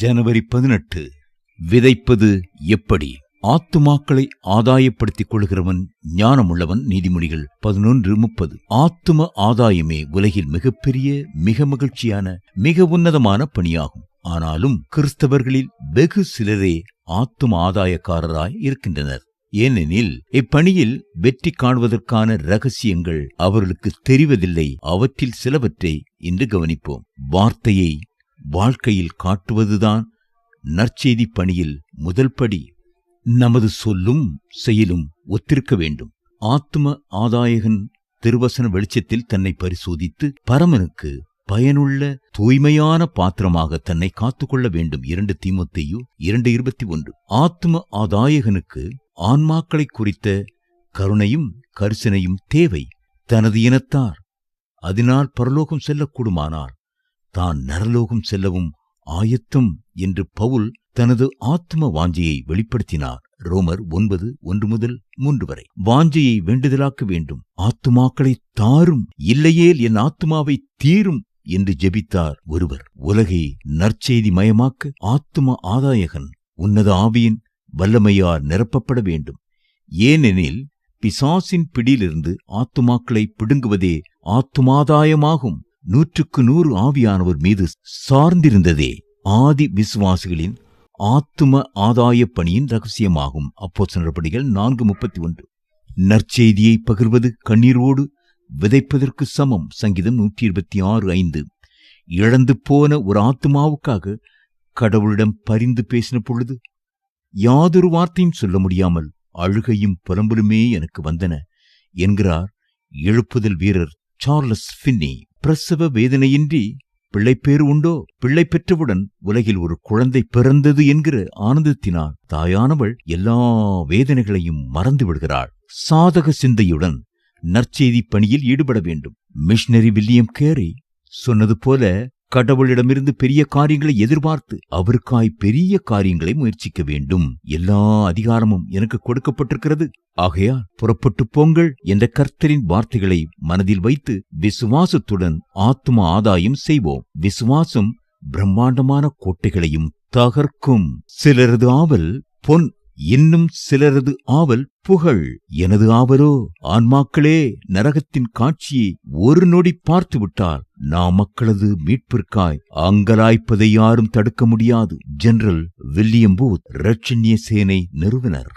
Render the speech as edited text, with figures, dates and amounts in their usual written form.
ஜனவரி 18. விதைப்பது எப்படி? ஆத்துமாக்களை ஆதாயப்படுத்திக் கொள்கிறவன் ஞானமுள்ளவன். நீதிமொழிகள் 11:30. ஆத்தும ஆதாயமே உலகில் மிகப்பெரிய, மிக மகிழ்ச்சியான, மிக உன்னதமான பணியாகும். ஆனாலும் கிறிஸ்தவர்களில் வெகு சிலரே ஆத்தும ஆதாயக்காரராய் இருக்கின்றனர். ஏனெனில் இப்பணியில் வெற்றி காணுவதற்கான இரகசியங்கள் அவர்களுக்கு தெரிவதில்லை. அவற்றில் சிலவற்றை இன்று கவனிப்போம். வார்த்தையை வாழ்க்கையில் காட்டுவதுதான் நற்செய்தி பணியில் முதல் படி. நமது சொல்லும் செயலும் ஒத்திருக்க வேண்டும். ஆத்தும ஆதாயகன் திருவசன வெளிச்சத்தில் தன்னை பரிசோதித்து பரமனுக்கு பயனுள்ள தூய்மையான பாத்திரமாக தன்னை காத்துக்கொள்ள வேண்டும். 2 தீமோத்தேயு 2:21. ஆத்தும ஆதாயகனுக்கு ஆன்மாக்களை குறித்த கருணையும் கரிசனையும் தேவை. தனது இனத்தார் அதனால் பரலோகம் செல்லக்கூடுமானால் தான் நரலோகம் செல்லவும் ஆயத்தம் என்று பவுல் தனது ஆத்ம வாஞ்சையை வெளிப்படுத்தினார். ரோமர் 9:1-3 வரை. வாஞ்சையை வேண்டுதலாக்க வேண்டும். ஆத்துமாக்களை தாரும், இல்லையேல் என் ஆத்துமாவை தீரும் என்று ஜெபித்தார் ஒருவர். உலகை நற்செய்தி மயமாக்க ஆத்தும ஆதாயகன் உன்னத ஆவியின் வல்லமையால் நிரப்பப்பட வேண்டும். ஏனெனில் பிசாசின் பிடியிலிருந்து ஆத்துமாக்களை பிடுங்குவதே ஆத்துமாதாயமாகும். 100% ஆவியானவர் மீது சார்ந்திருந்ததே ஆதி விசுவாசிகளின் ஆத்தும ஆதாய பணியின் ரகசியமாகும். அப்போஸ்தலர் நடபடிகள் 4:31. நற்செய்தியை பகிர்வது கண்ணீரோடு விதைப்பதற்கு சமம். சங்கீதம் 126:5. இழந்து போன ஒரு ஆத்துமாவுக்காக கடவுளிடம் பரிந்து பேசின பொழுது யாதொரு வார்த்தையும் சொல்ல முடியாமல் அழுகையும் புலம்பலுமே எனக்கு வந்தன என்கிறார் எழுப்புதல் வீரர் சார்லஸ் ஃபின்னி. பிரசவ வேதனையின்றி பிள்ளைப்பேறு உண்டோ? பிள்ளை பெற்றவுடன் உலகில் ஒரு குழந்தை பிறந்தது என்கிற ஆனந்தத்தினால் தாயானவள் எல்லா வேதனைகளையும் மறந்து விடுகிறாள். சாதக சிந்தையுடன் நற்செய்தி பணியில் ஈடுபட வேண்டும். மிஷனரி வில்லியம் கேரி சொன்னது போல, கடவுளிடமிருந்து பெரிய காரியங்களை எதிர்பார்த்து அவருக்காய் பெரிய காரியங்களை முயற்சிக்க வேண்டும். எல்லா அதிகாரமும் எனக்கு கொடுக்கப்பட்டிருக்கிறது, ஆகையால் புறப்பட்டு போங்கள் என்ற கர்த்தரின் வார்த்தைகளை மனதில் வைத்து விசுவாசத்துடன் ஆத்தும ஆதாயம் செய்வோம். விசுவாசம் பிரம்மாண்டமான கோட்டைகளையும் தகர்க்கும். சிலரது ஆவல் பொன், இன்னும் சிலரது ஆவல் புகழ். எனது ஆவலோ ஆன்மாக்களே நரகத்தின் காட்சியை ஒரு நொடி பார்த்து விட்டால் நாம் மக்களது மீட்பிற்காய் அங்கலாய்ப்பதை யாரும் தடுக்க முடியாது. ஜெனரல் வில்லியம் பூத், இரட்சண்ய சேனை நிறுவனர்.